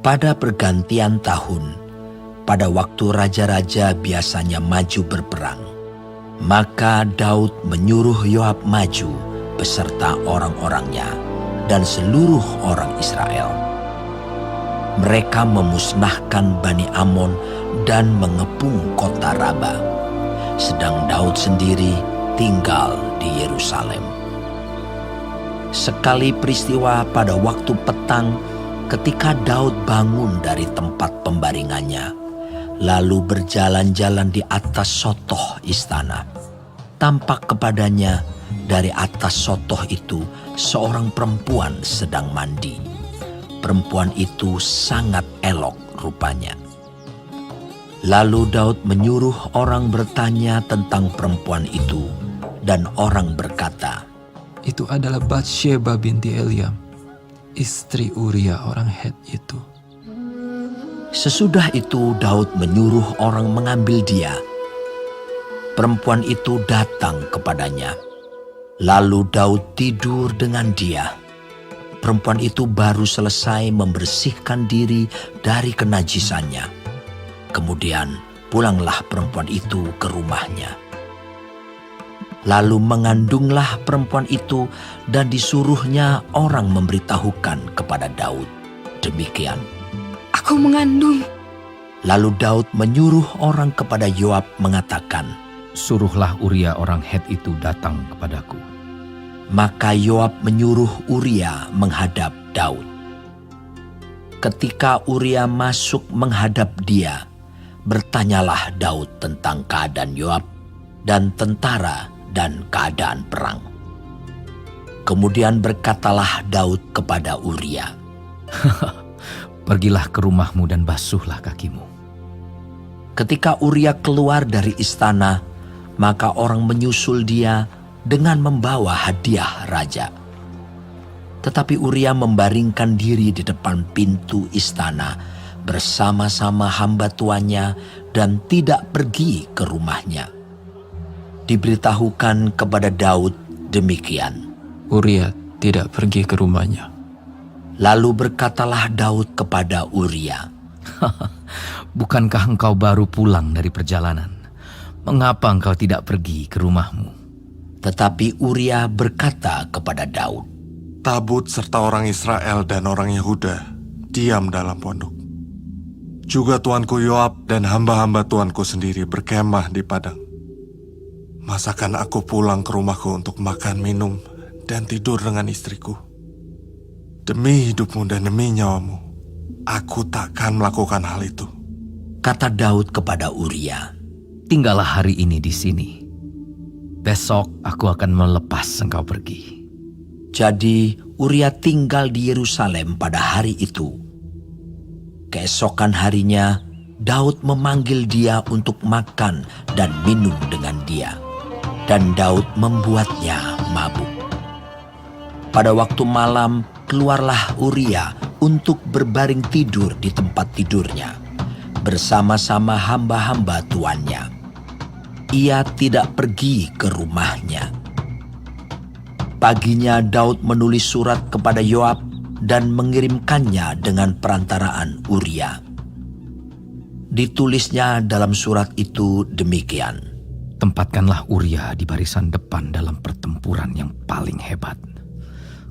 Pada pergantian tahun, pada waktu raja-raja biasanya maju berperang, maka Daud menyuruh Yoab maju beserta orang-orangnya dan seluruh orang Israel. Mereka memusnahkan Bani Amon dan mengepung kota Raba, sedang Daud sendiri tinggal di Yerusalem. Sekali peristiwa pada waktu petang, ketika Daud bangun dari tempat pembaringannya, lalu berjalan-jalan di atas sotoh istana, tampak kepadanya dari atas sotoh itu seorang perempuan sedang mandi. Perempuan itu sangat elok rupanya. Lalu Daud menyuruh orang bertanya tentang perempuan itu, dan orang berkata, "Itu adalah Batsheba binti Eliam, istri Uria orang Het itu." Sesudah itu Daud menyuruh orang mengambil dia. Perempuan itu datang kepadanya. Lalu Daud tidur dengan dia. Perempuan itu baru selesai membersihkan diri dari kenajisannya. Kemudian pulanglah perempuan itu ke rumahnya. Lalu mengandunglah perempuan itu dan disuruhnya orang memberitahukan kepada Daud. Demikian. "Aku mengandung." Lalu Daud menyuruh orang kepada Yoab mengatakan, "Suruhlah Uria orang Het itu datang kepadaku." Maka Yoab menyuruh Uria menghadap Daud. Ketika Uria masuk menghadap dia, bertanyalah Daud tentang keadaan Yoab dan tentara dan keadaan perang. Kemudian berkatalah Daud kepada Uria, "Pergilah ke rumahmu dan basuhlah kakimu." Ketika Uria keluar dari istana, maka orang menyusul dia dengan membawa hadiah raja. Tetapi Uria membaringkan diri di depan pintu istana bersama-sama hamba tuannya dan tidak pergi ke rumahnya. Diberitahukan kepada Daud demikian. Uria tidak pergi ke rumahnya. Lalu berkatalah Daud kepada Uria, "Bukankah engkau baru pulang dari perjalanan? Mengapa engkau tidak pergi ke rumahmu?" Tetapi Uria berkata kepada Daud, "Tabut serta orang Israel dan orang Yehuda diam dalam pondok. Juga tuanku Yoab dan hamba-hamba tuanku sendiri berkemah di padang. Masakan aku pulang ke rumahku untuk makan, minum, dan tidur dengan istriku? Demi hidupmu dan demi nyawamu, aku takkan melakukan hal itu." Kata Daud kepada Uria, "Tinggallah hari ini di sini. Besok aku akan melepas engkau pergi." Jadi Uria tinggal di Yerusalem pada hari itu. Keesokan harinya, Daud memanggil dia untuk makan dan minum dengan dia. Dan Daud membuatnya mabuk. Pada waktu malam, keluarlah Uria untuk berbaring tidur di tempat tidurnya, bersama-sama hamba-hamba tuannya. Ia tidak pergi ke rumahnya. Paginya Daud menulis surat kepada Yoab dan mengirimkannya dengan perantaraan Uria. Ditulisnya dalam surat itu demikian, "Tempatkanlah Uria di barisan depan dalam pertempuran yang paling hebat.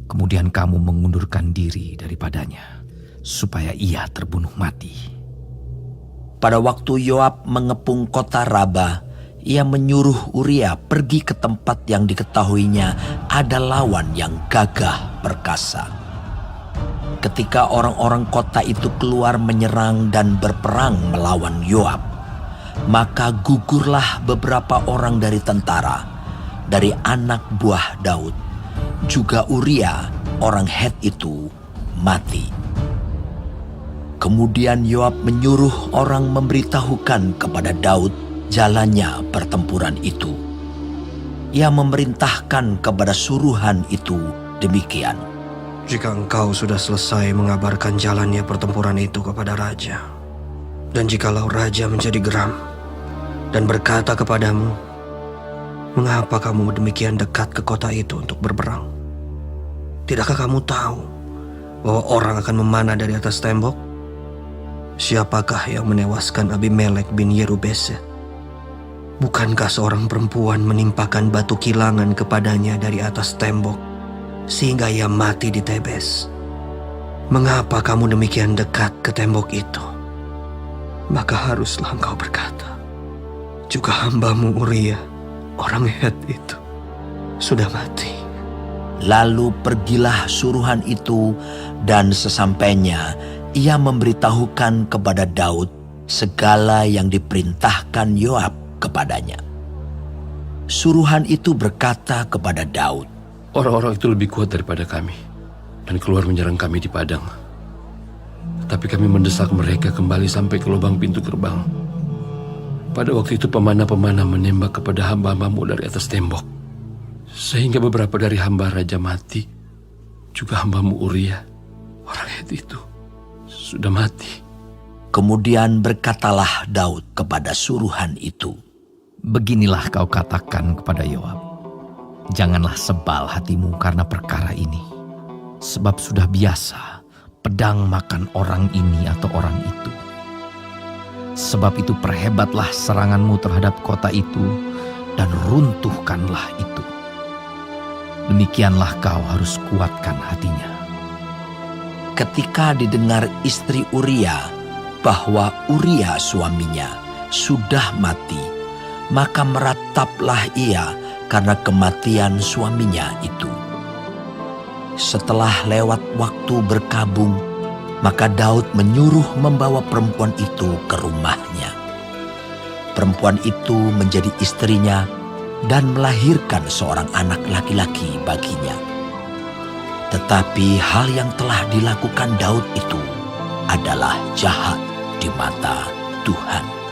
Kemudian kamu mengundurkan diri daripadanya, supaya ia terbunuh mati." Pada waktu Yoab mengepung kota Raba, ia menyuruh Uria pergi ke tempat yang diketahuinya ada lawan yang gagah perkasa. Ketika orang-orang kota itu keluar menyerang dan berperang melawan Yoab, maka gugurlah beberapa orang dari tentara, dari anak buah Daud. Juga Uria, orang Het itu, mati. Kemudian Yoab menyuruh orang memberitahukan kepada Daud jalannya pertempuran itu. Ia memerintahkan kepada suruhan itu demikian, "Jika engkau sudah selesai mengabarkan jalannya pertempuran itu kepada raja, dan jikalau raja menjadi geram dan berkata kepadamu, 'Mengapa kamu demikian dekat ke kota itu untuk berperang? Tidakkah kamu tahu bahwa orang akan memanah dari atas tembok siapakah yang menewaskan Abimelek bin Yerubeset? Bukankah seorang perempuan menimpakan batu kilangan kepadanya dari atas tembok, sehingga ia mati di Tebes? Mengapa kamu demikian dekat ke tembok itu? Maka haruslah engkau berkata, juga hambamu Uria, orang Het itu, sudah mati. Lalu pergilah suruhan itu, dan sesampainya ia memberitahukan kepada Daud segala yang diperintahkan Yoab kepadanya. Suruhan itu berkata kepada Daud, Orang-orang itu lebih kuat daripada kami dan keluar menyerang kami di padang. Tetapi kami mendesak mereka kembali sampai ke lubang pintu gerbang. Pada waktu itu pemanah-pemanah menembak kepada hamba-hambamu dari atas tembok, sehingga beberapa dari hamba raja mati. Juga hambamu Uria, orang Het itu, sudah mati. Kemudian berkatalah Daud kepada suruhan itu, Beginilah kau katakan kepada Yoab, janganlah sebal hatimu karena perkara ini, sebab sudah biasa pedang makan orang ini atau orang itu. Sebab itu perhebatlah seranganmu terhadap kota itu, dan runtuhkanlah itu. Demikianlah kau harus kuatkan hatinya. ketika didengar istri Uria bahwa Uria suaminya sudah mati, maka merataplah ia karena kematian suaminya itu. Setelah lewat waktu berkabung, maka Daud menyuruh membawa perempuan itu ke rumahnya. Perempuan itu menjadi istrinya dan melahirkan seorang anak laki-laki baginya. Tetapi hal yang telah dilakukan Daud itu adalah jahat di mata Tuhan.